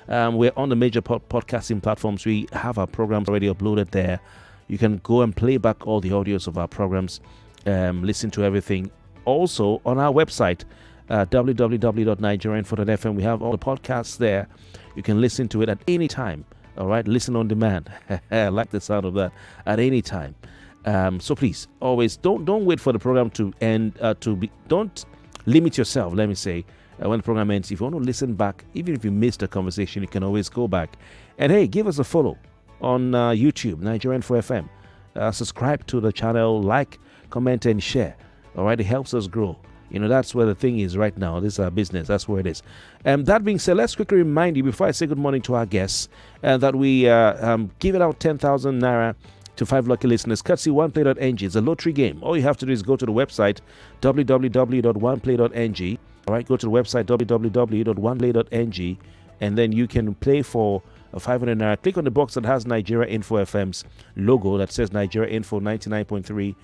We're on the major podcasting platforms. We have our programs already uploaded there. You can go and play back all the audios of our programs, listen to everything. Also, on our website, www.nigerianfo.fm, we have all the podcasts there. You can listen to it at any time. All right, listen on demand. I like the sound of that. At any time. So please, always don't wait for the program to end. Don't limit yourself. Let me say, when the program ends, if you want to listen back, even if you missed a conversation, you can always go back. And hey, give us a follow on YouTube, Nigerian 4FM. Subscribe to the channel, like, comment, and share. All right, it helps us grow. That's where the thing is right now. This is our business. That's where it is. That being said, let's quickly remind you before I say good morning to our guests that we giving out 10,000 naira to 5 lucky listeners, courtesy oneplay.ng. It's a lottery game. All you have to do is go to the website, www.oneplay.ng. All right, go to the website, www.oneplay.ng, and then you can play for a 500 naira. Click on the box that has Nigeria Info FM's logo that says Nigeria Info 99.3.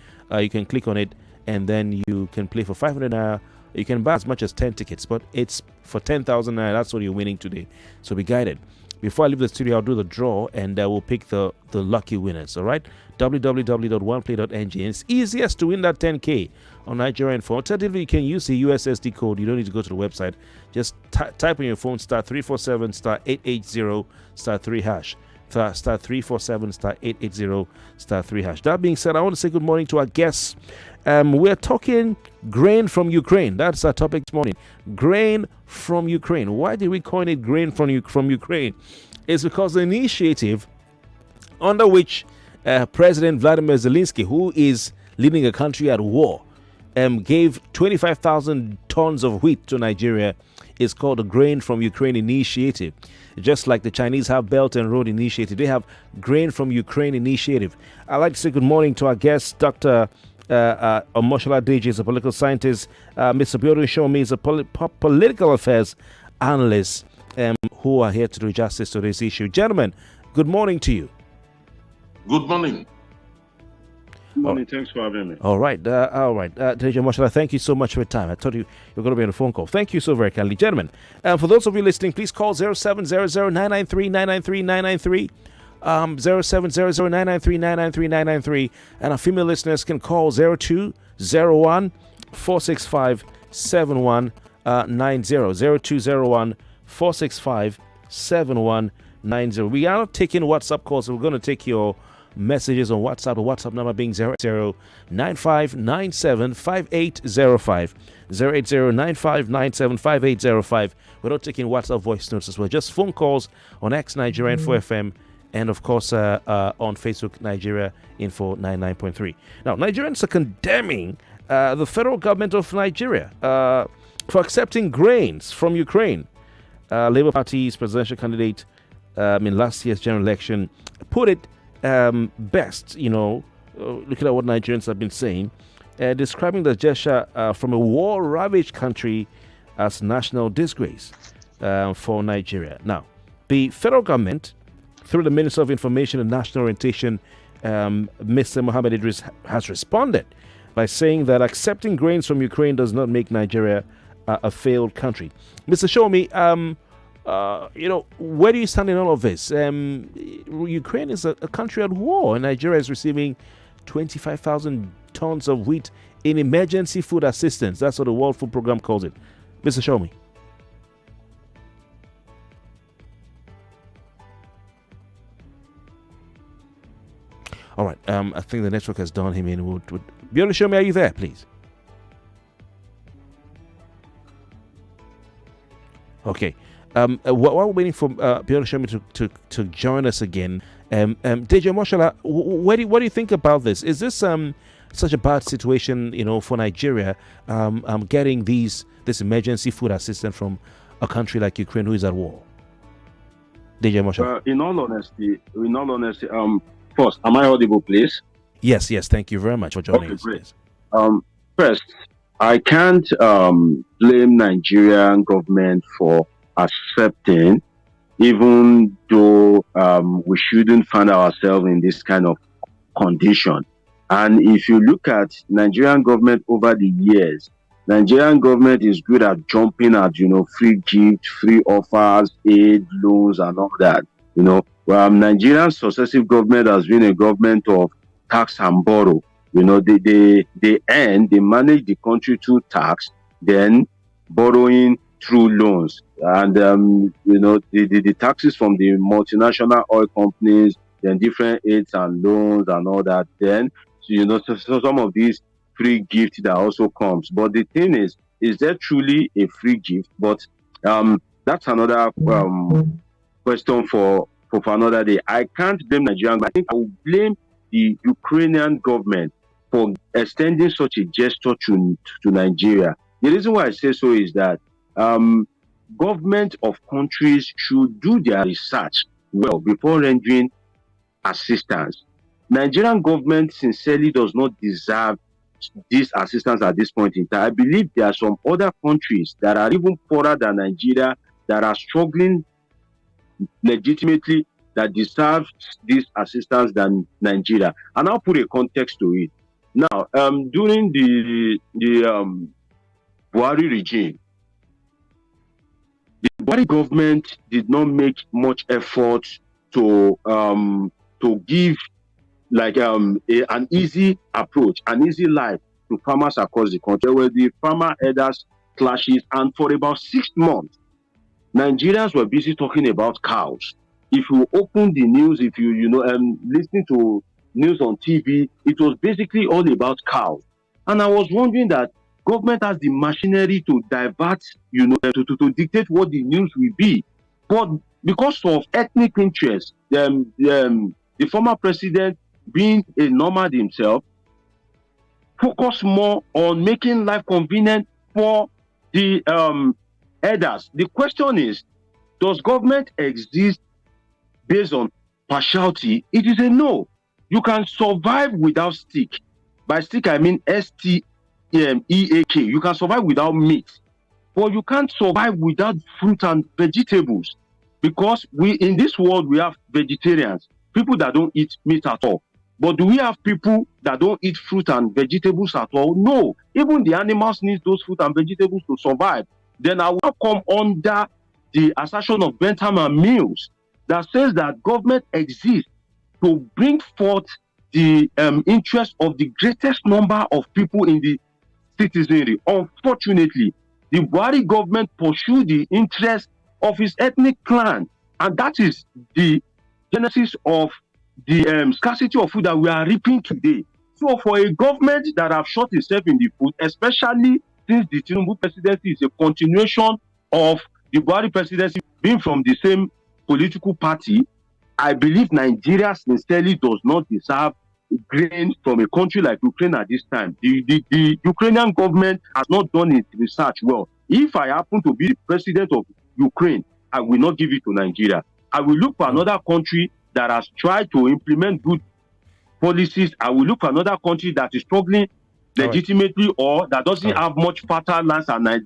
You can click on it, and then you can play for 500 naira. You can buy as much as 10 tickets, but it's for 10,000 naira. That's what you're winning today. So be guided. Before I leave the studio, I'll do the draw, and we'll pick the lucky winners. All right, www.oneplay.ng. It's easiest to win that 10K on Nigeria Info. Alternatively, you can use the USSD code. You don't need to go to the website. Just type on your phone *347 *880 *3 hash. *347 *880 *3 hash. That being said, I want to say good morning to our guests. We're talking grain from Ukraine. That's our topic this morning. Grain from Ukraine. Why did we coin it grain from Ukraine? It's because the initiative under which President Vladimir Zelensky, who is leading a country at war, gave 25,000 tons of wheat to Nigeria, is called the Grain from Ukraine Initiative. Just like the Chinese have Belt and Road Initiative, they have Grain from Ukraine Initiative. I'd like to say good morning to our guest, Dr. Omoshola Deji is a political scientist. Mr. Biodun Sowunmi is a political affairs analyst who are here to do justice to this issue. Gentlemen, good morning to you. Good morning. Good morning. Thanks for having me. All right. Deji Omoshola, thank you so much for your time. I told you were going to be on a phone call. Thank you so very kindly. Gentlemen, for those of you listening, please call 0700-993-993-993. 0700-993-993-993, and our female listeners can call 0201-465-7190. 0201-465-7190. We are not taking WhatsApp calls, so we're going to take your messages on WhatsApp. The WhatsApp number being 080-9597-5805. 080-9597-5805. We're not taking WhatsApp voice notes as well. Just phone calls on X Nigeria Info FM. And of course, on Facebook, Nigeria Info 99.3. Now, Nigerians are condemning the federal government of Nigeria for accepting grains from Ukraine. Labour Party's presidential candidate in last year's general election put it best, looking at what Nigerians have been saying, describing the gesture from a war-ravaged country as national disgrace for Nigeria. Now, the federal government, through the Minister of Information and National Orientation, Mr. Mohammed Idris, has responded by saying that accepting grains from Ukraine does not make Nigeria a failed country. Mr. Sowunmi, where do you stand in all of this? Ukraine is a country at war, and Nigeria is receiving 25,000 tons of wheat in emergency food assistance. That's what the World Food Program calls it. Mr. Sowunmi. All right. I think the network has done him in. Be able to show me, are you there, please? Okay. While we're waiting for Be able to show me to join us again, Deji Omoshola, what do you think about this? Is this such a bad situation, for Nigeria, getting this emergency food assistance from a country like Ukraine who is at war? Deji Omoshola. In all honesty, first, am I audible, please? Yes. Thank you very much for joining us. Great. First, I can't blame Nigerian government for accepting, even though we shouldn't find ourselves in this kind of condition. And if you look at Nigerian government over the years, Nigerian government is good at jumping at, free gift, free offers, aid, loans, and all that. Nigerian successive government has been a government of tax and borrow. They manage the country through tax, then borrowing through loans. And, the taxes from the multinational oil companies, then different aids and loans and all that. Then, so some of these free gift that also comes. But the thing is there truly a free gift? But that's another question for another day. I can't blame Nigerian, but I think I will blame the Ukrainian government for extending such a gesture to Nigeria. The reason why I say so is that government of countries should do their research well before rendering assistance. Nigerian government sincerely does not deserve this assistance at this point in time. I believe there are some other countries that are even poorer than Nigeria that are struggling legitimately that deserve this assistance than Nigeria. And I'll put a context to it. Now, during the Buhari regime, the Buhari government did not make much effort to give like an easy approach, an easy life to farmers across the country. Where the farmer herders clashes, and for about 6 months, Nigerians were busy talking about cows. If you open the news, if you listening to news on TV, it was basically all about cows. And I was wondering that government has the machinery to divert, to dictate what the news will be. But because of ethnic interests, the former president, being a nomad himself, focus more on making life convenient for the herders. The question is, does government exist based on partiality? It is a no. You can survive without stick. By stick, I mean STEAK. You can survive without meat, but you can't survive without fruit and vegetables, because in this world we have vegetarians, people that don't eat meat at all. But do we have people that don't eat fruit and vegetables at all? No. Even the animals need those fruit and vegetables to survive. Then I will come under the assertion of Bentham and Mills that says that government exists to bring forth the interest of the greatest number of people in the citizenry. Unfortunately, the Buhari government pursued the interest of his ethnic clan, and that is the genesis of the scarcity of food that we are reaping today. So for a government that have shot itself in the foot, especially since the Tinubu presidency is a continuation of the Buhari presidency being from the same political party, I believe Nigeria sincerely does not deserve grain from a country like Ukraine at this time. The Ukrainian government has not done its research well. If I happen to be the president of Ukraine, I will not give it to Nigeria. I will look for another country that has tried to implement good policies. I will look for another country that is struggling legitimately, or that doesn't have much fertile lands and that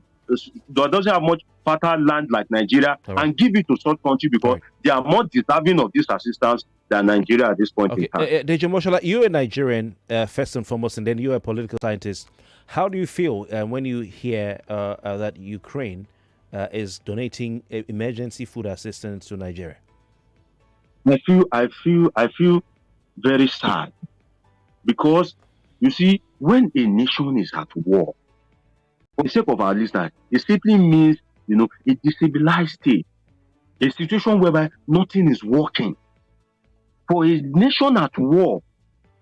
doesn't have much fertile land like Nigeria, and give it to such country, because they are more deserving of this assistance than Nigeria at this point in time. Deji Omoshola, you're a Nigerian first and foremost, and then you're a political scientist. How do you feel when you hear that Ukraine is donating emergency food assistance to Nigeria? I feel very sad, because you see, when a nation is at war, for the sake of our listeners, it simply means a destabilized state, a situation whereby nothing is working. For a nation at war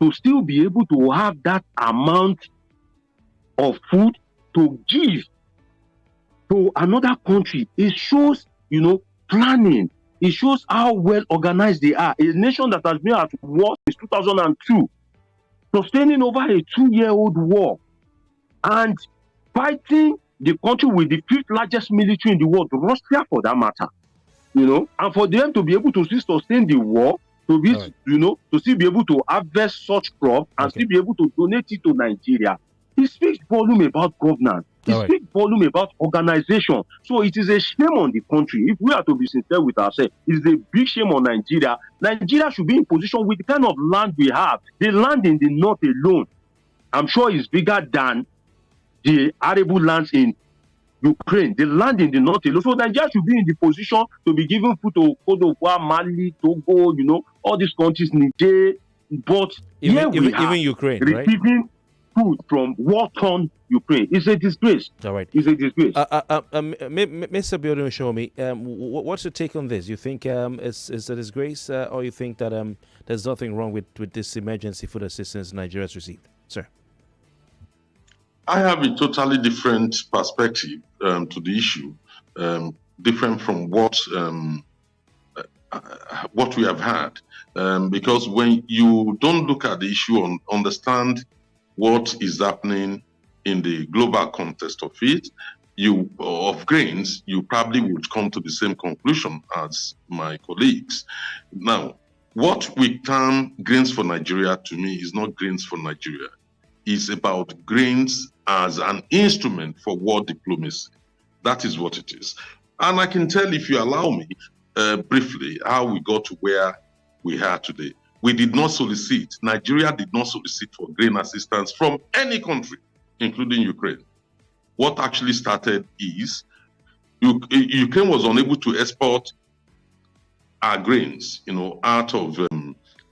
to still be able to have that amount of food to give to another country, it shows planning. It shows how well organized they are. A nation that has been at war since 2002, sustaining over a 2-year-old war, and fighting the country with the 5th largest military in the world, Russia for that matter. And for them to be able to still sustain the war, to be to still be able to harvest such crop and still be able to donate it to Nigeria, it speaks volume about governance. It speaks volume about organization. So it is a shame on the country. If we are to be sincere with ourselves, it is a big shame on Nigeria. Nigeria should be in position with the kind of land we have. The land in the north alone, I'm sure, is bigger than the arable lands in Ukraine, the land in the north alone. So Nigeria should be in the position to be giving food to Cote d'Ivoire, Mali, Togo, all these countries, Niger. But even Ukraine, receiving food from war-torn Ukraine. It's a disgrace. All right. It's a disgrace. Mr. Biodun, show me. What's your take on this? You think it's a disgrace, or you think that there's nothing wrong with this emergency food assistance Nigeria's received, sir? I have a totally different perspective to the issue, different from what we have had, because when you don't look at the issue and understand what is happening in the global context of it, of grains, you probably would come to the same conclusion as my colleagues. Now, what we term grains for Nigeria, to me, is not grains for Nigeria. It's about grains as an instrument for war diplomacy. That is what it is. And I can tell, if you allow me, briefly, how we got to where we are today. We did not solicit, Nigeria did not solicit for grain assistance from any country, including Ukraine. What actually started is Ukraine was unable to export our grains, out of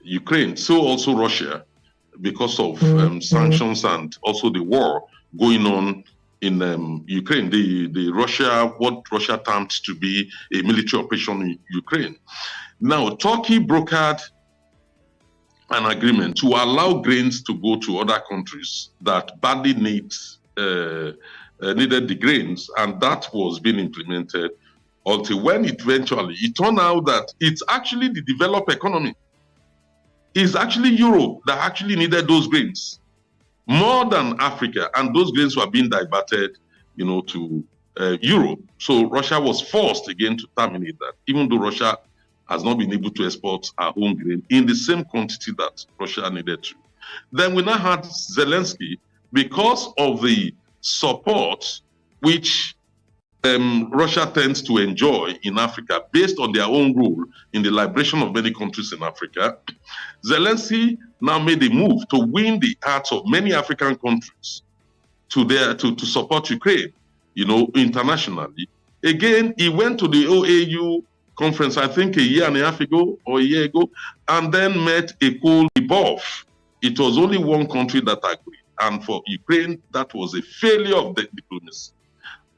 Ukraine. So also Russia, because of sanctions and also the war going on in Ukraine, what Russia termed to be a military operation in Ukraine. Now, Turkey brokered an agreement to allow grains to go to other countries that badly needed the grains, and that was being implemented until when it turned out that it's actually the developed economy. It's actually Europe that actually needed those grains more than Africa, and those grains were being diverted, to Europe. So Russia was forced again to terminate that, even though Russia has not been able to export our own grain in the same quantity that Russia needed to. Then we now had Zelensky, because of the support which Russia tends to enjoy in Africa based on their own role in the liberation of many countries in Africa. Zelensky now made a move to win the hearts of many African countries to support Ukraine, internationally. Again, he went to the OAU conference, I think a year and a half ago or a year ago, and then met a cool rebuff. It was only one country that agreed. And for Ukraine, that was a failure of the diplomacy.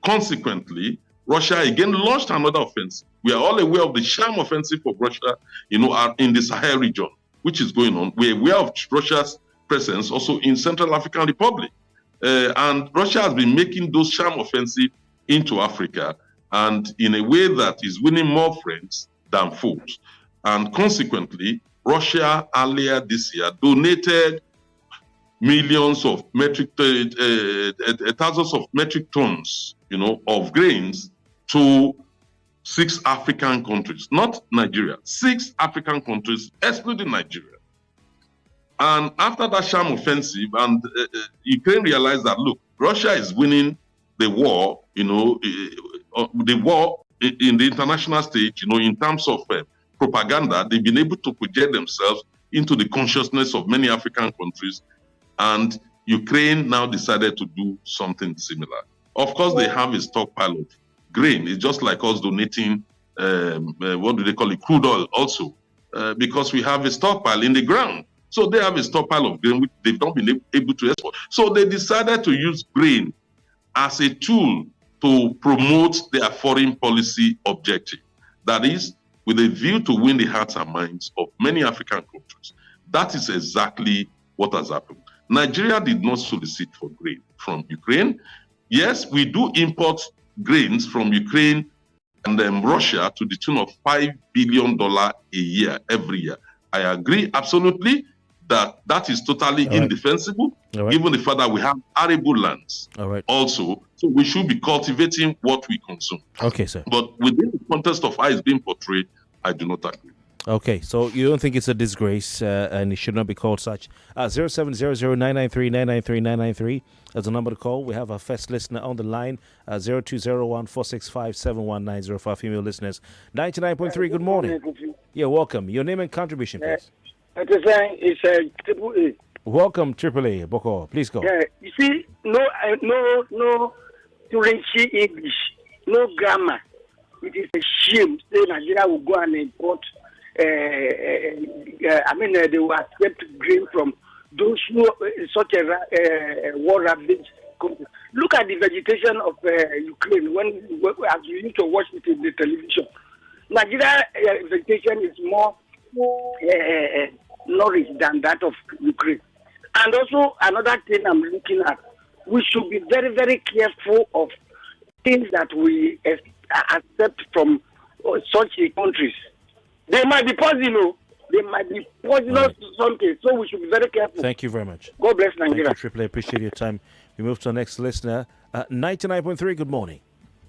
Consequently, Russia again launched another offensive. We are all aware of the sham offensive of Russia, in the Sahel region, which is going on. We're aware of Russia's presence also in Central African Republic. And Russia has been making those sham offensives into Africa, and in a way that is winning more friends than foes. And consequently, Russia earlier this year donated millions of thousands of metric tons, of grains to 6 African countries, not Nigeria, 6 African countries, excluding Nigeria. And after that sham offensive, and Ukraine realized that, look, Russia is winning the war, the war in the international stage, in terms of propaganda. They've been able to project themselves into the consciousness of many African countries, and Ukraine now decided to do something similar. Of course, they have a stockpile of grain. It's just like us donating, what do they call it, crude oil also, because we have a stockpile in the ground. So they have a stockpile of grain which they've not been able to export. So they decided to use grain as a tool to promote their foreign policy objective. That is, with a view to win the hearts and minds of many African countries. That is exactly what has happened. Nigeria did not solicit for grain from Ukraine. Yes, we do import grains from Ukraine and Russia to the tune of $5 billion a year, every year. I agree absolutely that is totally indefensible, given the fact that we have arable lands also. So we should be cultivating what we consume. Okay, sir. But within the context of how it's being portrayed, I do not agree. Okay, so you don't think it's a disgrace and it should not be called such. 0700-993-993-993 as the number to call. We have our first listener on the line, 0201-465-7190 for our female listeners. 99.3, good morning. Yeah, welcome. Your name and contribution, please. It's Triple A. Welcome, Triple A, Boko. Please go. Yeah, you see, no Turanci English, no grammar. It is a shame. Say Nigeria will go and import. They will accept grain from those who such a war-ravaged country. Look at the vegetation of Ukraine as you used to watch it in the television. Nigeria vegetation is more nourished than that of Ukraine. And also another thing I'm looking at, we should be very, very careful of things that we accept from such countries. They might be poisonous. They might be poisonous to something. So we should be very careful. Thank you very much. God bless Nigeria. Thank you, Triple A. Appreciate your time. We move to our next listener. 99.3, good morning.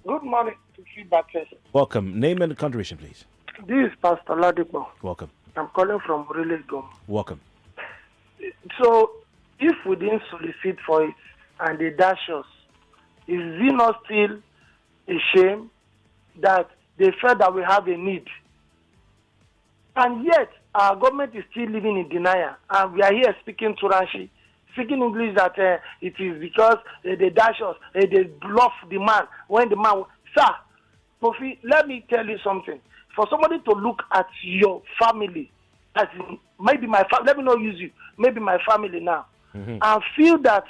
Good morning to you, Bartels. Welcome. Name and contribution, please. This is Pastor Ladipo. Welcome. I'm calling from Gom. Welcome. So, if we didn't solicit for it and they dash us, is it not still a shame that they felt that we have a need? And yet, our government is still living in denial. And we are here speaking Turanci, speaking English that it is because they dash us, they bluff the man. When the man, sir, Kofi, let me tell you something. For somebody to look at your family, as in, maybe my family, let me not use you, maybe my family now, and feel that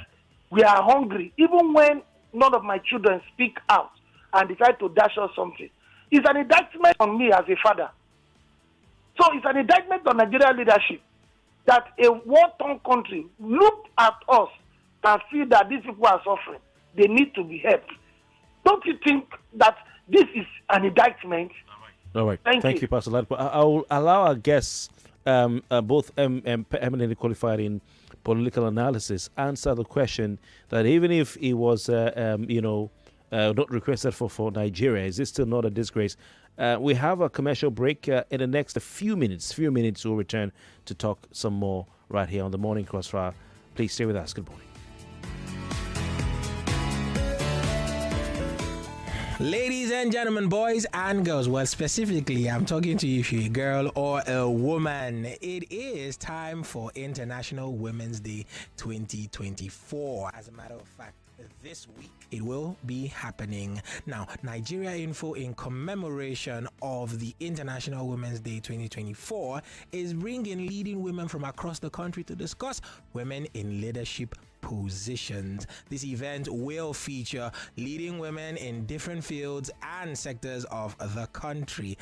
we are hungry, even when none of my children speak out and decide to dash us something, it's an indictment on me as a father. So it's an indictment on Nigerian leadership that a war-torn country looked at us and feel that these people are suffering. They need to be helped. Don't you think that this is an indictment? All right. Thank you, Pastor Ladipo. I'll allow our guests, both eminently qualified in political analysis, answer the question that even if it was, not requested for Nigeria, is this still not a disgrace? We have a commercial break in the next few minutes. We'll return to talk some more right here on the Morning Crossfire. Please stay with us. Good morning. Ladies and gentlemen, boys and girls, well, specifically, I'm talking to you if you're a girl or a woman. It is time for International Women's Day 2024. As a matter of fact, this week it will be happening. Now, Nigeria Info, in commemoration of the International Women's Day 2024, is bringing leading women from across the country to discuss women in leadership positions. This event will feature leading women in different fields and sectors of the country.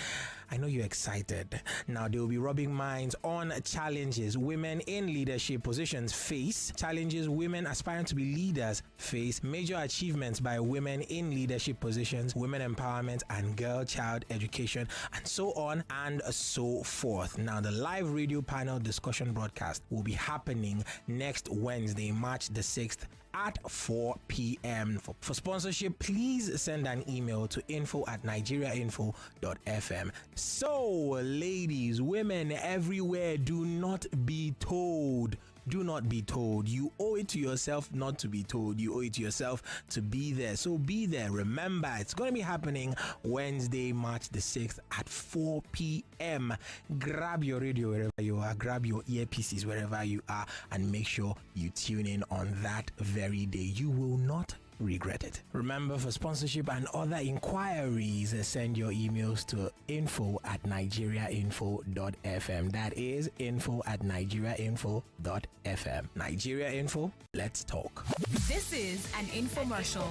I know you're excited. Now, they will be rubbing minds on challenges women in leadership positions face, challenges women aspiring to be leaders face, major achievements by women in leadership positions, women empowerment and girl-child education, and so on and so forth. Now, the live radio panel discussion broadcast will be happening next Wednesday, March the 6th at 4 p.m. For sponsorship, please send an email to info@nigeriainfo.fm. So, ladies, women everywhere, do not be told. Do not be told. You owe it to yourself not to be told. You owe it to yourself to be there. So be there. Remember, it's going to be happening Wednesday, March the 6th at 4 p.m. Grab your radio wherever you are. Grab your earpieces wherever you are. And make sure you tune in on that very day. You will not regret it. Remember, for sponsorship and other inquiries, send your emails to info@nigeriainfo.fm. That is info@nigeriainfo.fm. Nigeria Info, let's talk. This is an infomercial.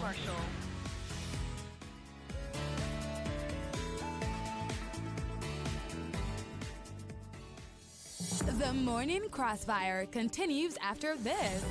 The Morning Crossfire continues after this.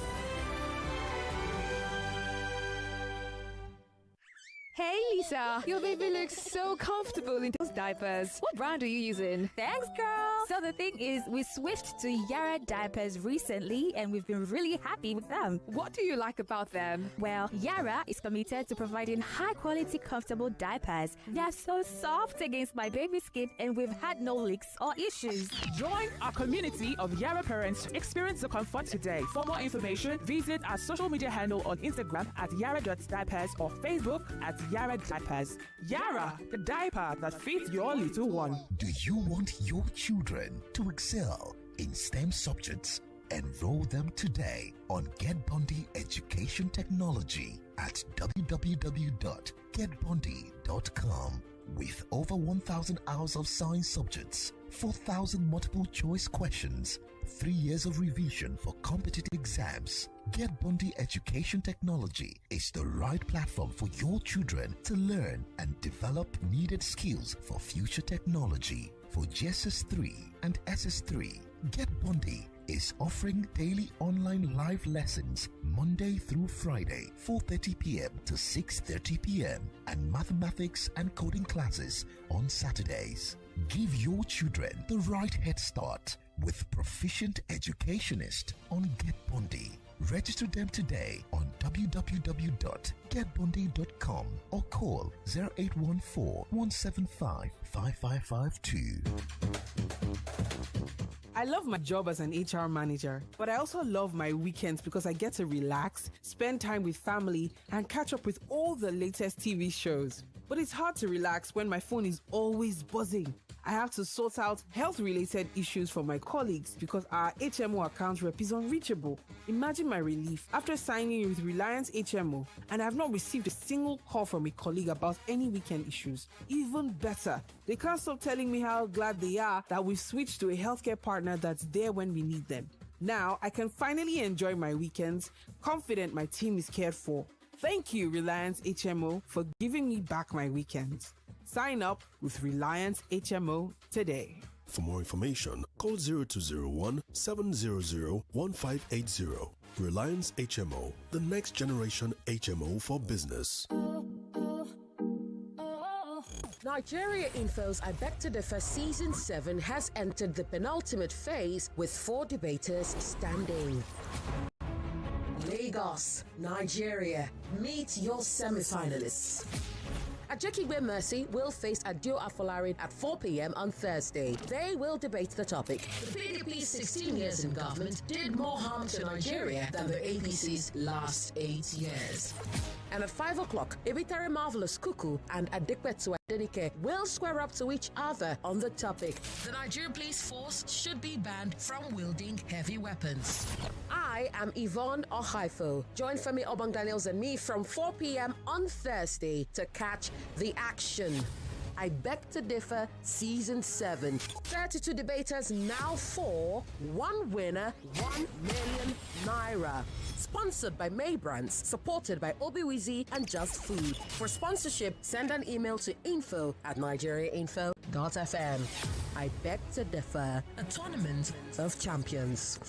Hey Lisa, your baby looks so comfortable in those diapers. What brand are you using? Thanks, girl. So the thing is, we switched to Yara diapers recently and we've been really happy with them. What do you like about them? Well, Yara is committed to providing high-quality, comfortable diapers. They are so soft against my baby's skin and we've had no leaks or issues. Join our community of Yara parents to experience the comfort today. For more information, visit our social media handle on Instagram at yara.diapers or Facebook at Yara Diapers. Yara, the diaper that fits your little one. Do you want your children to excel in STEM subjects Enroll them today on Get Bundy Education Technology at www.getbundy.com. With over 1,000 hours of science subjects, 4,000 multiple choice questions, 3 years of revision for competitive exams, Get Bundy Education Technology is the right platform for your children to learn and develop needed skills for future technology. For GSS3 and SS3, Get Bundy is offering daily online live lessons Monday through Friday, 4:30 p.m. to 6:30 p.m. and mathematics and coding classes on Saturdays. Give your children the right head start with proficient educationist on Get Bundy. Register them today on www.getbundy.com or call 0814-175-5552. I love my job as an HR manager, but I also love my weekends because I get to relax, spend time with family, and catch up with all the latest TV shows. But it's hard to relax when my phone is always buzzing. I have to sort out health-related issues for my colleagues because our HMO account rep is unreachable. Imagine my relief after signing in with Reliance HMO and I have not received a single call from a colleague about any weekend issues. Even better, they can't stop telling me how glad they are that we've switched to a healthcare partner that's there when we need them. Now, I can finally enjoy my weekends, confident my team is cared for. Thank you, Reliance HMO, for giving me back my weekends. Sign up with Reliance HMO today. For more information, call 0201 700 1580. Reliance HMO, the next generation HMO for business. Nigeria Info's I Beg to Differ Season 7 has entered the penultimate phase with 4 debaters standing. Lagos, Nigeria, meet your semi-finalists. Ajekigbe Mercy will face Adio Afolarin at 4 p.m. on Thursday. They will debate the topic. The PDP's 16 years in government did more harm to Nigeria than the APC's last 8 years. And at 5 o'clock, Ibitare Marvelous Kuku and Adikwetu Adenike will square up to each other on the topic. The Nigerian police force should be banned from wielding heavy weapons. I am Yvonne Ohaifo. Join Femi Obang Daniels and me from 4 p.m. on Thursday to catch the action. I Beg to Differ Season 7. 32 debaters now for one winner, 1 million naira. Sponsored by May Brands, supported by Obiwizi and Just Food. For sponsorship, send an email to info@nigeriainfo.fm. I Beg to Differ, a tournament of champions.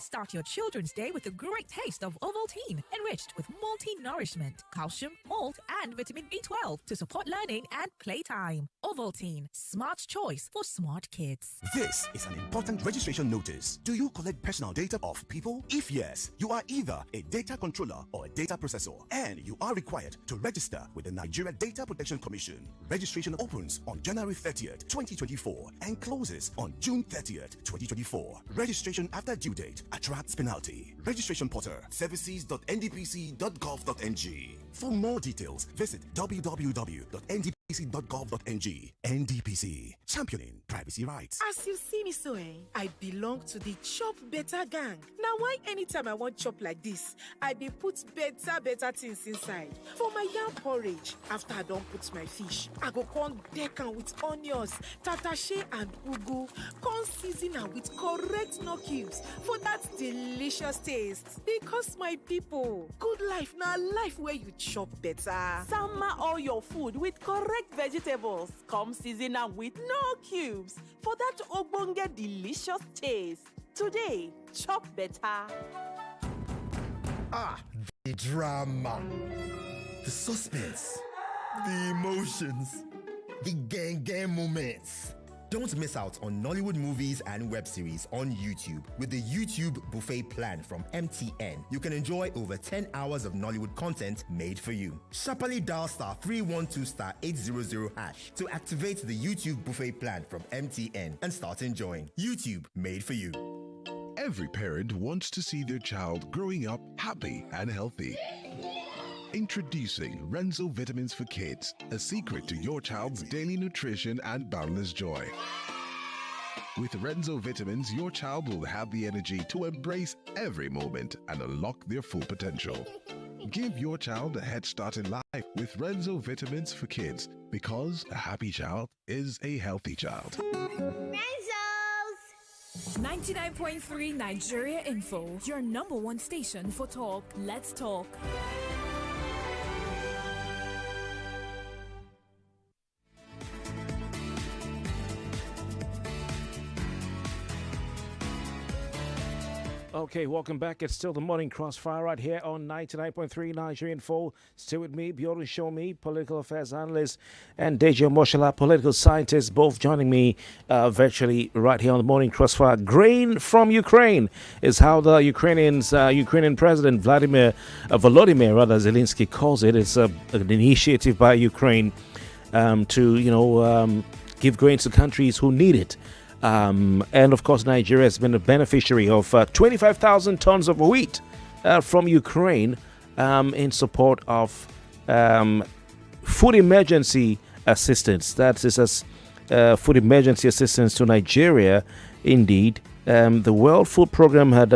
Start your children's day with a great taste of Ovaltine, enriched with multi-nourishment, calcium, malt, and vitamin B12 to support learning and playtime. Ovaltine, smart choice for smart kids. This is an important registration notice. Do you collect personal data of people? If yes, you are either a data controller or a data processor, and you are required to register with the Nigeria Data Protection Commission. Registration opens on January 30th, 2024 and closes on June 30th, 2024. Registration after due date attracts penalty. Registration portal services.ndpc.gov.ng. For more details, visit www.ndpc.gov.ng. NDPC, championing privacy rights. As you see me so, I belong to the Chop Better gang. Now, why anytime I want chop like this, I be put better things inside. For my yam porridge, after I don't put my fish, I go con deck am with onions, tatashe and ugu, con season am with correct no cubes for that delicious taste. Because my people, good life na life where you chop better. Sama all your food with correct vegetables. Come season am with no cubes for that ogbonge delicious taste. Today, chop better. The drama, the suspense, the emotions, the gang moments. Don't miss out on Nollywood movies and web series on YouTube with the YouTube Buffet plan from MTN. You can enjoy over 10 hours of Nollywood content made for you. Sharply dial *312*800# to activate the YouTube Buffet plan from MTN and start enjoying YouTube made for you. Every parent wants to see their child growing up happy and healthy. Introducing Renzo Vitamins for Kids, a secret to your child's daily nutrition and boundless joy. With Renzo Vitamins, your child will have the energy to embrace every moment and unlock their full potential. Give your child a head start in life with Renzo Vitamins for Kids, because a happy child is a healthy child. 99.3 Nigeria Info, your number one station for talk. Let's talk. Okay, welcome back. It's still the morning crossfire right here on 99.3 Nigerian Info. Still with me, Biodun Sowunmi, political affairs analyst, and Deji Omoshola, political scientist, both joining me virtually right here on the morning crossfire. Grain from Ukraine is how the Ukrainian president Volodymyr Zelensky calls it. It's an initiative by Ukraine to give grain to countries who need it. And of course, Nigeria has been a beneficiary of 25,000 tons of wheat from Ukraine in support of food emergency assistance. That is food emergency assistance to Nigeria. Indeed, the World Food Program had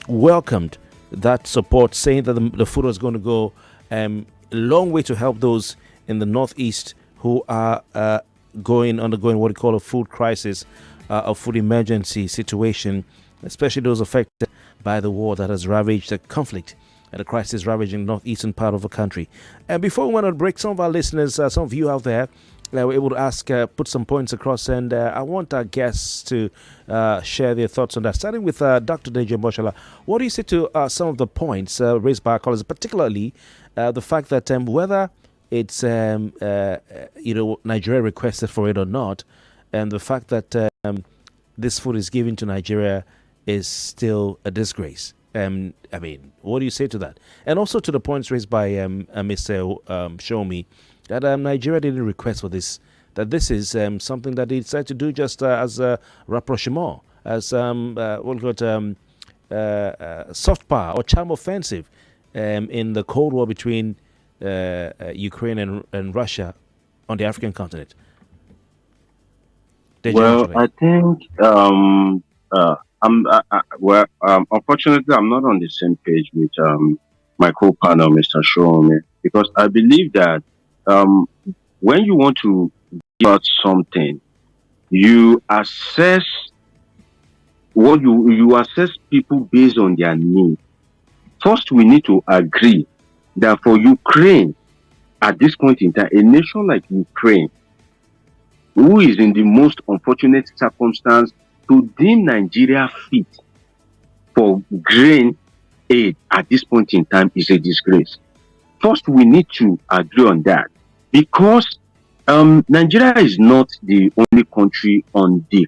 welcomed that support, saying that the food was going to go a long way to help those in the Northeast who are undergoing what we call a food crisis. A food emergency situation, especially those affected by the war that has ravaged the conflict and the crisis ravaging the northeastern part of the country. And before we went on break, some of our listeners, some of you out there, were able to ask, put some points across, and I want our guests to share their thoughts on that. Starting with Dr. Deji Omoshola, what do you say to some of the points raised by our callers, particularly the fact that whether it's Nigeria requested for it or not, and the fact that this food is given to Nigeria is still a disgrace. What do you say to that? And also to the points raised by Mr. Sowunmi, that Nigeria didn't request for this, that this is something that they decided to do just as a rapprochement, as soft power or charm offensive in the Cold War between Ukraine and Russia on the African continent. Well, I think unfortunately, I'm not on the same page with my co-partner, Mr. Sowunmi, because I believe that when you want to give out something, you assess you assess people based on their needs. First, we need to agree that for Ukraine, at this point in time, a nation like Ukraine, who is in the most unfortunate circumstance to deem Nigeria fit for grain aid at this point in time, is a disgrace. First, we need to agree on that, because Nigeria is not the only country on the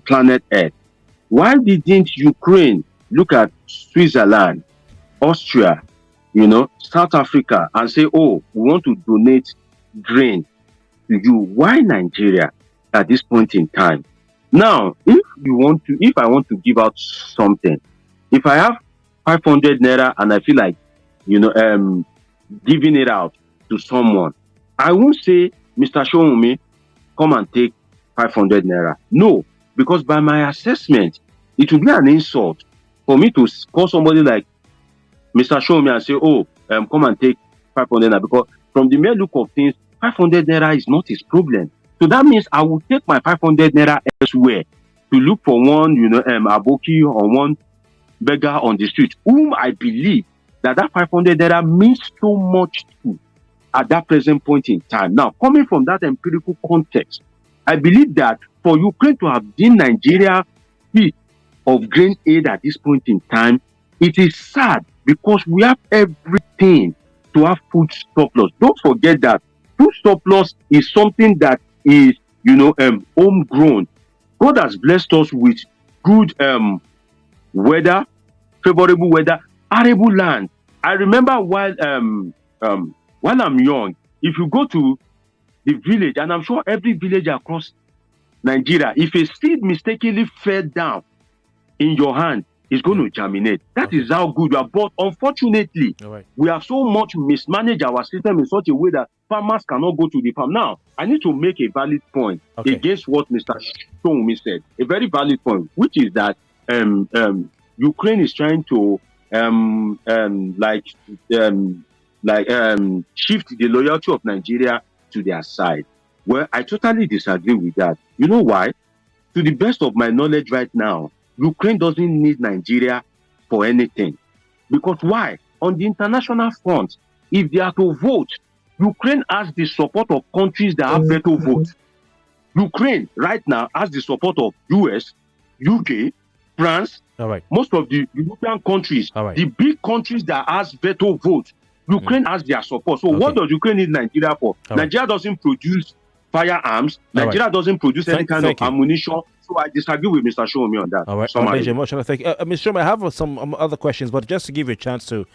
planet Earth. Why didn't Ukraine look at Switzerland, Austria, South Africa, and say, "Oh, we want to donate grain to you"? Why Nigeria at this point in time? Now, if I want to give out something, if I have 500 naira and I feel like, giving it out to someone, I won't say, "Mr. Sowunmi, come and take 500 naira." No, because by my assessment, it would be an insult for me to call somebody like Mr. Sowunmi and say, "Oh, come and take 500 naira," because from the mere look of things, 500 naira is not his problem. So that means I will take my 500 naira elsewhere to look for one, aboki or one beggar on the street, whom I believe that 500 naira means so much to at that present point in time. Now, coming from that empirical context, I believe that for Ukraine to have deemed Nigeria fit of grain aid at this point in time, it is sad, because we have everything to have food surplus. Don't forget that food surplus is something that is homegrown. God has blessed us with good weather, favorable weather, arable land. I remember while I'm young, if you go to the village, and I'm sure every village across Nigeria, if a seed mistakenly fell down in your hand, it's going to germinate. That is how good you are. But unfortunately, we have so much mismanaged our system in such a way that farmers cannot go to the farm. Now, I need to make a valid point against what Mr. Sowunmi said. A very valid point, which is that Ukraine is trying to shift the loyalty of Nigeria to their side. Well, I totally disagree with that. You know why? To the best of my knowledge right now, Ukraine doesn't need Nigeria for anything. Because why? On the international front, if they are to vote, Ukraine has the support of countries that have veto votes. Ukraine right now has the support of US, UK, France, most of the European countries, the big countries that has veto votes. Ukraine has their support. So what does Ukraine need Nigeria for? Nigeria doesn't produce firearms. Nigeria doesn't produce any kind of ammunition. So I disagree with Mr. Sowunmi on that. All right, Deji, Omoshola, thank you. Mr. Sowunmi, I have some other questions, but just to give you a chance to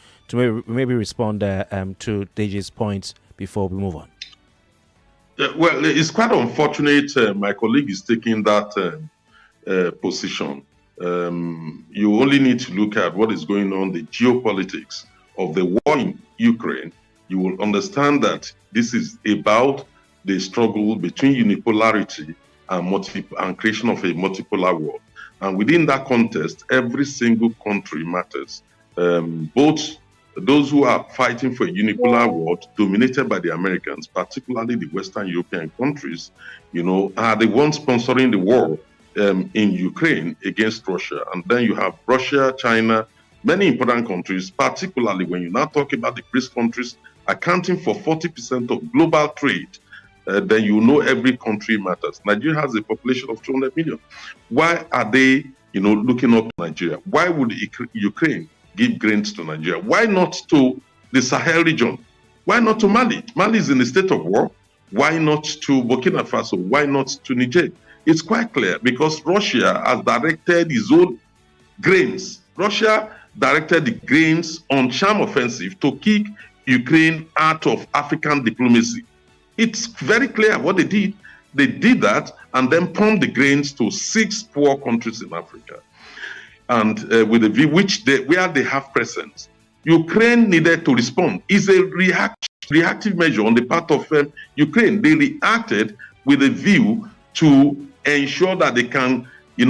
maybe respond to Deji's points before we move on. Well, it's quite unfortunate my colleague is taking that position. You only need to look at what is going on, the geopolitics of the war in Ukraine. You will understand that this is about the struggle between unipolarity and creation of a multipolar world. And within that context, every single country matters. Both those who are fighting for a unipolar world dominated by the Americans, particularly the Western European countries, are the ones sponsoring the war in Ukraine against Russia. And then you have Russia, China, many important countries, particularly when you now talk about the BRICS countries accounting for 40% of global trade. Then you know every country matters. Nigeria has a population of 200 million. Why are they, looking up to Nigeria? Why would Ukraine give grains to Nigeria? Why not to the Sahel region? Why not to Mali? Mali is in a state of war. Why not to Burkina Faso? Why not to Niger? It's quite clear because Russia has directed its own grains. Russia directed the grains on sham offensive to kick Ukraine out of African diplomacy. It's very clear what they did. They did that and then pumped the grains to 6 poor countries in Africa. And with a view where they have presence. Ukraine needed to respond. It's a reactive measure on the part of Ukraine. They reacted with a view to ensure that they can, they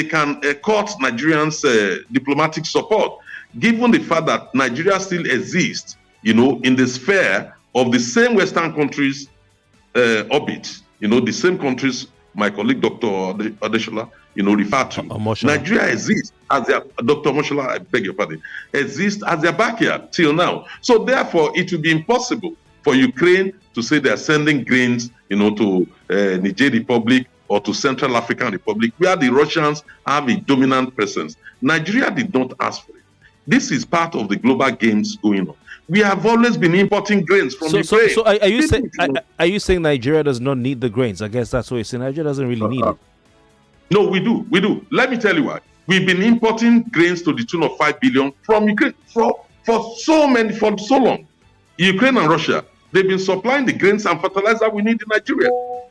can cut Nigerians' diplomatic support, given the fact that Nigeria still exists, in the sphere of the same Western countries' orbit, the same countries my colleague Dr. Omoshola, referred to. Nigeria exists as their, Dr. Omoshola, I beg your pardon, exists as their backyard till now. So therefore, it will be impossible for Ukraine to say they are sending grains, to Niger Republic or to Central African Republic, where the Russians have a dominant presence. Nigeria did not ask for it. This is part of the global games going on. We have always been importing grains from Ukraine. So are you saying Nigeria does not need the grains? I guess that's what you're saying. Nigeria doesn't really need it. No, we do. We do. Let me tell you why. We've been importing grains to the tune of 5 billion from Ukraine for so long. Ukraine and Russia, they've been supplying the grains and fertilizer we need in Nigeria.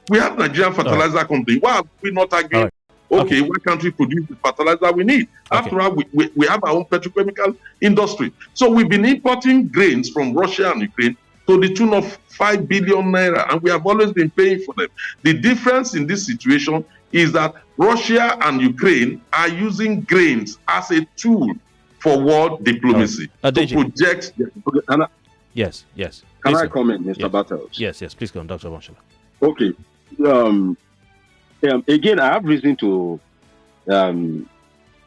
We have Nigerian fertilizer company. Why are we not arguing? Okay, why can't we produce the fertilizer we need? After all, we have our own petrochemical industry. So we've been importing grains from Russia and Ukraine to the tune of 5 billion naira, and we have always been paying for them. The difference in this situation is that Russia and Ukraine are using grains as a tool for world diplomacy to project. Yes. Can I comment, Mr. Bartels? Yes. Please go on, Dr. Omoshola. Okay. Again, I have reason to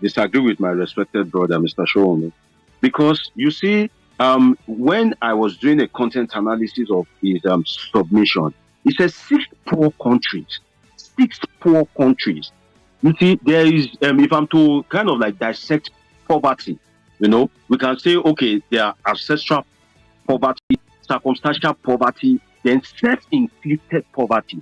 disagree with my respected brother, Mr. Sowunmi, because you see, when I was doing a content analysis of his submission, he says 6 poor countries. 6 poor countries. You see, there is, if I'm to kind of like dissect poverty, we can say, okay, there are ancestral poverty, circumstantial poverty, then self-inflicted poverty.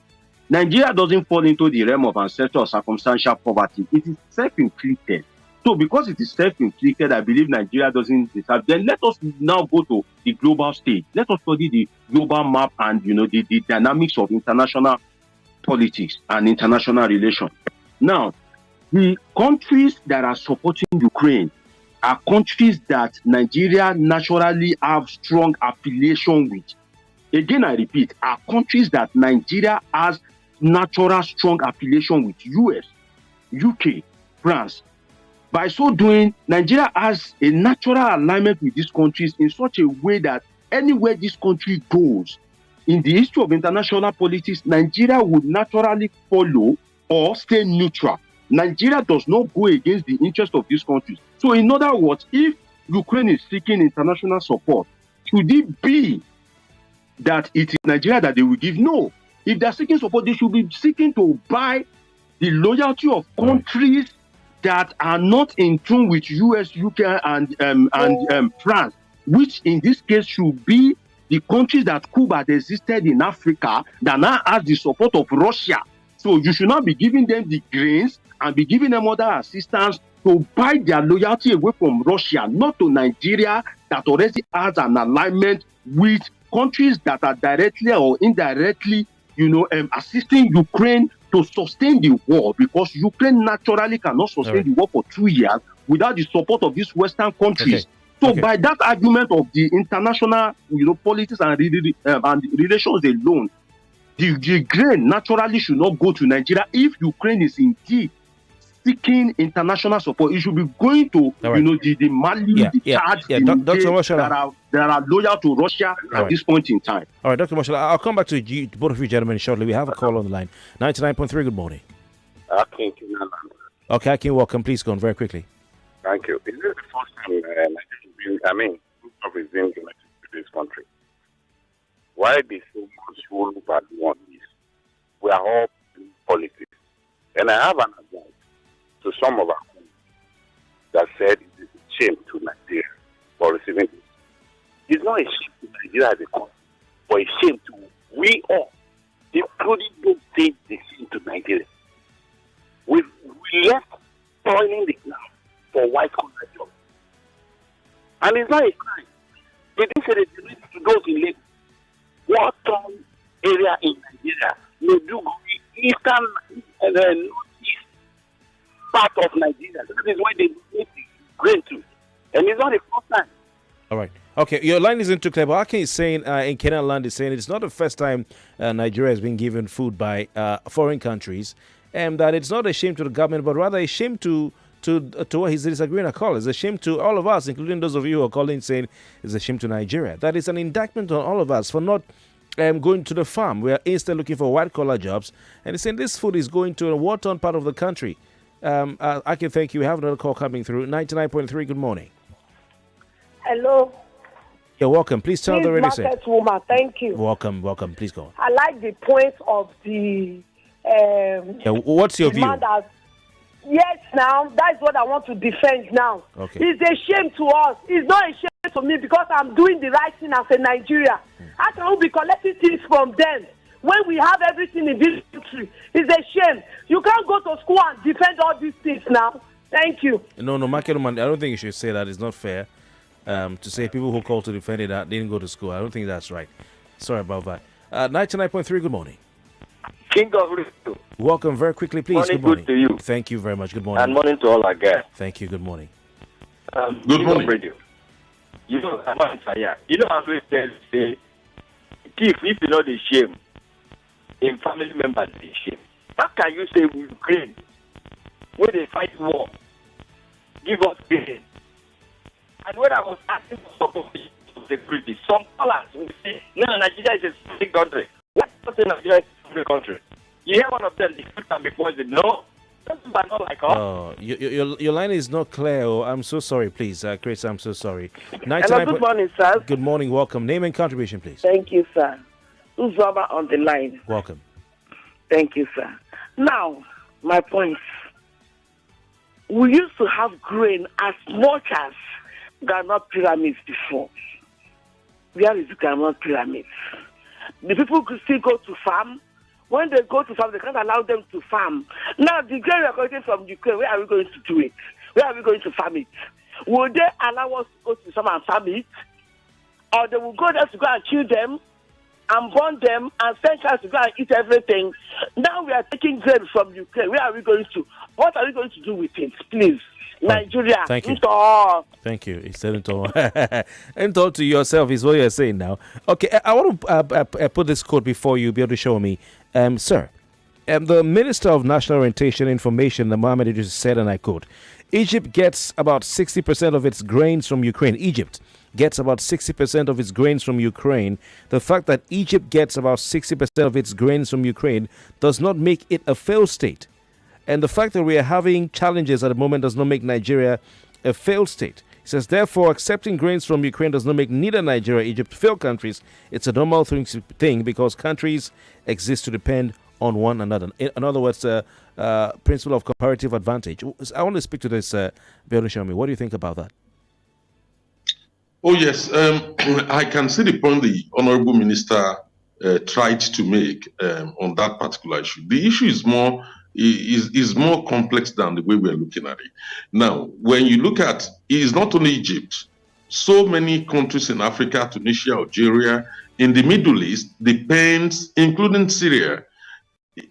Nigeria doesn't fall into the realm of ancestral or circumstantial poverty. It is self-inflicted. So because it is self-inflicted, I believe Nigeria doesn't deserve. Then let us now go to the global stage. Let us study the global map and the dynamics of international politics and international relations. Now, the countries that are supporting Ukraine are countries that Nigeria naturally have strong affiliation with. Again, I repeat, are countries that Nigeria has natural strong affiliation with: US, UK, France. By so doing, Nigeria has a natural alignment with these countries in such a way that anywhere this country goes in the history of international politics, Nigeria would naturally follow or stay neutral. Nigeria does not go against the interest of these countries. So in other words, if Ukraine is seeking international support, should it be that it is Nigeria that they will give? No. If they're seeking support, they should be seeking to buy the loyalty of countries that are not in tune with US, UK, and France, which in this case should be the countries that could have existed in Africa that now has the support of Russia. So you should not be giving them the grains and be giving them other assistance to buy their loyalty away from Russia, not to Nigeria that already has an alignment with countries that are directly or indirectly, assisting Ukraine to sustain the war, because Ukraine naturally cannot sustain the war for 2 years without the support of these Western countries. So by that argument of the international, politics and relations alone, the grain naturally should not go to Nigeria. If Ukraine is indeed seeking international support, it should be going to the Mali, the Chad, the Niger that are loyal to Russia at this point in time. All right, Dr. Omoshola, I'll come back to you, both of you gentlemen shortly. We have a call on the line. 99.3, good morning. Okay, Akin, welcome. Please go on very quickly. Thank you. This is the first time is being connected to this country. Why they so much rule bad one is we are all in politics. And I have an advice to some of our friends that said it is a shame to Nigeria for receiving this. It's not a shame to Nigeria as a country, but a shame to we all, including those states they send to Nigeria. We left spoiling the ground for white collar jobs. And it's not a crime. They didn't say they released to those in Lagos. What area in Nigeria, Maiduguri, eastern and northeast part of Nigeria. That is why they need grain to. And it's not the first time. All right. Okay, your line isn't too clear, but Akin is saying, in Kenyan land, is saying it's not the first time Nigeria has been given food by foreign countries, and that it's not a shame to the government, but rather a shame to what he's disagreeing. It's a shame to all of us, including those of you who are calling saying it's a shame to Nigeria. That is an indictment on all of us for not going to the farm. We are instead looking for white-collar jobs, and he's saying this food is going to a war-torn part of the country. I can thank you. We have another call coming through. 99.3, good morning. Hello. You're welcome. Please tell the radio station. Woman, thank you. Welcome. Please go on. I like the point of the... what's your view? Yes, now, that's what I want to defend now. Okay. It's a shame to us. It's not a shame to me because I'm doing the right thing as a Nigeria. How can we be collecting things from them when we have everything in this country? It's a shame. You can't go to school and defend all these things now. Thank you. No, Makeloman, I don't think you should say that. It's not fair to say people who call to defend it didn't go to school. I don't think that's right. Sorry about that. 99.3, good morning. King of Radio. Welcome very quickly, please. Morning, good morning. good to you. Thank you very much. Good morning. And morning to all our guests. Thank you. Good morning. Good morning. Radio. You know, I'm always say, if you know the shame, in family members the shame. How can you say we Ukraine, when they fight war, give us grain? And when I was asking for support for security, some scholars will say, no, Nigeria is a big country. What does Nigeria is a free country? You hear one of them, the food can be poisoned. No, that's not like us. Your line is not clear. I'm so sorry, please. Chris, I'm so sorry. Hello, good morning, sir. Good morning, welcome. Name and contribution, please. Thank you, sir. Uzoma on the line. Welcome. Thank you, sir. Now, my point. We used to have grain as much as Granite pyramids before. Where is the Granite pyramids? The people could still go to farm When they go to farm, they can't allow them to farm. Now, the grain we are collecting from Ukraine, where are we going to do it? Where are we going to farm it? Will they allow us to go to some and farm it? Or they will go there to go and kill them and burn them and send cars to go and eat everything? Now we are taking grain from Ukraine. Where are we going to? What are we going to do with it? Please. Nigeria. Thank you. Thank you. He said it all. And talk to yourself is what you're saying now. Okay, I want to put this quote before you be able to show me. Sir, the Minister of National Orientation Information, the Mohammed Idris, said, and I quote, Egypt gets about 60% of its grains from Ukraine. Egypt gets about 60% of its grains from Ukraine. The fact that Egypt gets about 60% of its grains from Ukraine does not make it a failed state. And the fact that we are having challenges at the moment does not make Nigeria a failed state. He says, therefore, accepting grains from Ukraine does not make neither Nigeria or Egypt failed countries. It's a normal thing because countries exist to depend on one another. In other words, principle of comparative advantage. I want to speak to this, Biodun. What do you think about that? Oh, yes. I can see the point the Honorable Minister tried to make on that particular issue. The issue is more complex than the way we're looking at it. Now, when you look at it, is not only Egypt, so many countries in Africa, Tunisia, Algeria, in the Middle East, depends, including Syria,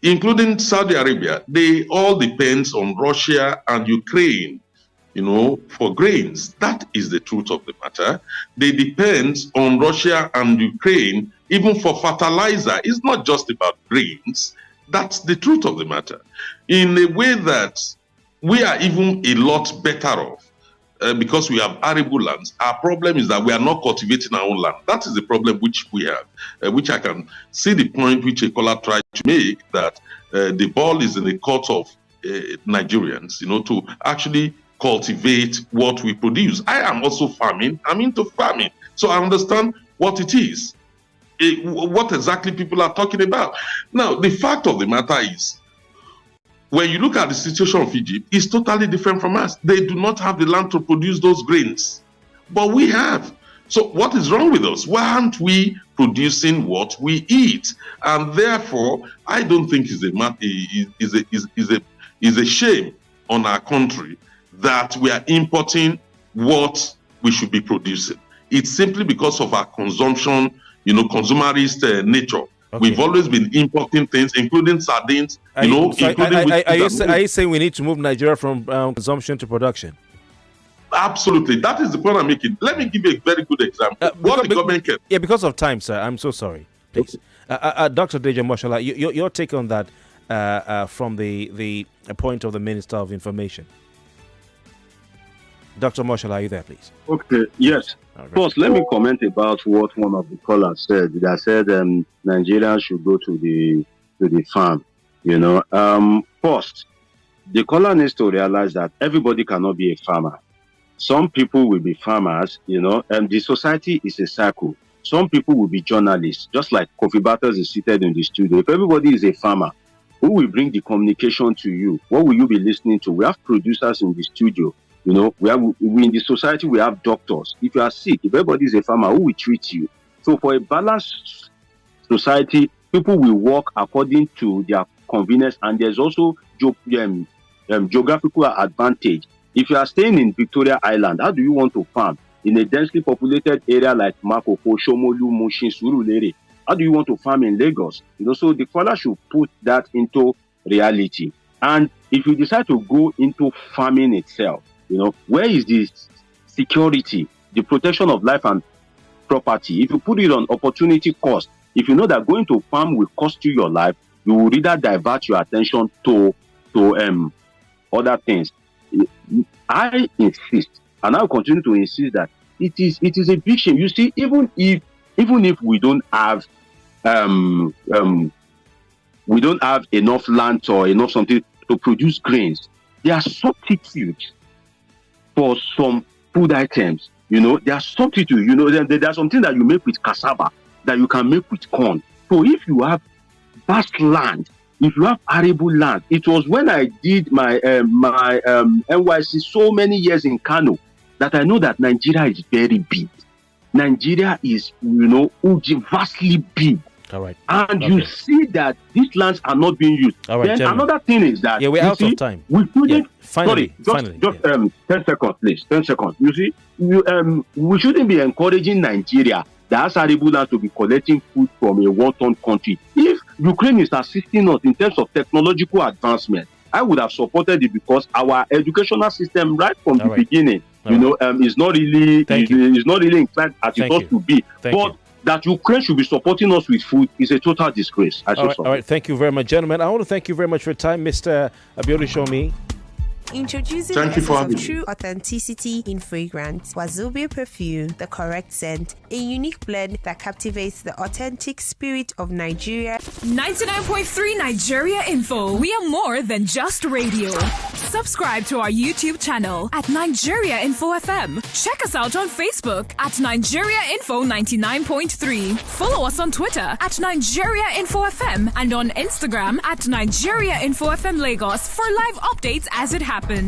including Saudi Arabia, they all depend on Russia and Ukraine, for grains. That is the truth of the matter. They depend on Russia and Ukraine, even for fertilizer. It's not just about grains. That's the truth of the matter. In a way that we are even a lot better off because we have arable lands. Our problem is that we are not cultivating our own land. That is the problem which we have, which I can see the point which a caller tried to make, that the ball is in the court of Nigerians, to actually cultivate what we produce. I am also farming. I'm into farming. So I understand what it is. What exactly people are talking about. Now, the fact of the matter is, when you look at the situation of Egypt, it's totally different from us. They do not have the land to produce those grains, but we have. So what is wrong with us? Why aren't we producing what we eat? And therefore, I don't think is a shame on our country that we are importing what we should be producing. It's simply because of our consumption, consumerist nature. Okay. We've always been importing things, including sardines. Are you saying we need to move Nigeria from consumption to production? Absolutely. That is the point I'm making. Let me give you a very good example. Because of time, sir. I'm so sorry. Please. Dr. Deji Omoshola, your take on that from the point of the Minister of Information. Dr. Omoshola, are you there, please? Okay, yes. Right. First, let me comment about what one of the callers said. That said Nigerians should go to the farm. First, the caller needs to realize that everybody cannot be a farmer. Some people will be farmers, and the society is a cycle. Some people will be journalists, just like Kofi Bartels is seated in the studio. If everybody is a farmer, who will bring the communication to you? What will you be listening to? We have producers in the studio. We in the society, we have doctors. If you are sick, if everybody is a farmer, who will treat you? So for a balanced society, people will work according to their convenience, and there's also geographical advantage. If you are staying in Victoria Island, how do you want to farm? In a densely populated area like Makoko, Shomolu, Mushin, Surulere, how do you want to farm in Lagos? So the caller should put that into reality. And if you decide to go into farming itself, where is the security, the protection of life and property? If you put it on opportunity cost, if you know that going to farm will cost you your life, you will rather divert your attention to other things. I insist, and I'll continue to insist, that it is a big shame. You see, even if we don't have enough land or enough something to produce grains, there are substitutes for some food items. There are substitutes. There are something that you make with cassava that you can make with corn. So if you have vast land, if you have arable land, it was when I did my NYC so many years in Kano that I know that Nigeria is very big. Nigeria is, vastly big. All right. And you see that these lands are not being used. All right, then gentlemen. another thing is that we're out of time. We shouldn't. Finally, sorry, just 10 seconds, please. 10 seconds. You see, we shouldn't be encouraging Nigeria, the Asaribu land, to be collecting food from a war-torn country. If Ukraine is assisting us in terms of technological advancement, I would have supported it, because our educational system, right from the beginning, is not really inclined as it ought to be. But that Ukraine should be supporting us with food is a total disgrace. All right. Thank you very much, gentlemen. I want to thank you very much for your time, Mr. Biodun. Introducing the essence of true authenticity in fragrance, Wazobia perfume, the correct scent, a unique blend that captivates the authentic spirit of Nigeria. 99.3 Nigeria Info. We are more than just radio. Subscribe to our YouTube channel at Nigeria Info FM. Check us out on Facebook at Nigeria Info 99.3. Follow us on Twitter at Nigeria Info FM and on Instagram at Nigeria Info FM Lagos for live updates as it happens.